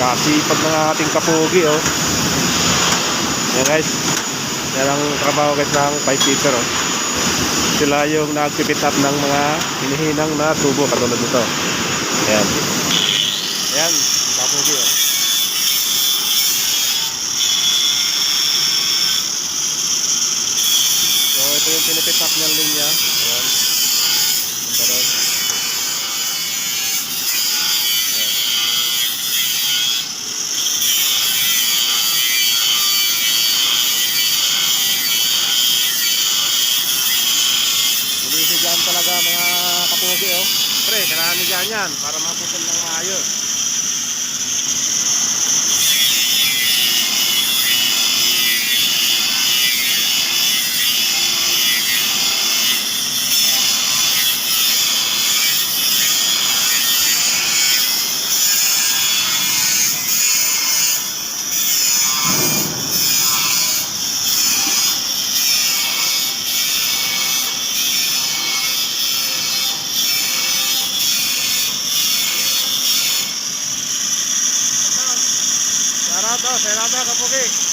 Kasipag ng ating kapugi, oh. Yan guys, yan ang trabaho guys ng pipe fitter, oh. Sila yung nagpipit up ng mga hinihinang na tubo katulad nito. Yan. Yan, kapugi, oh. So ito yung pinipit up ng linya. Ayan. Punta doon. Dyan talaga mga kapugi, oh. Pre, kailangan nyo dyan yan para maputol ng maayos. Sarado kapugi.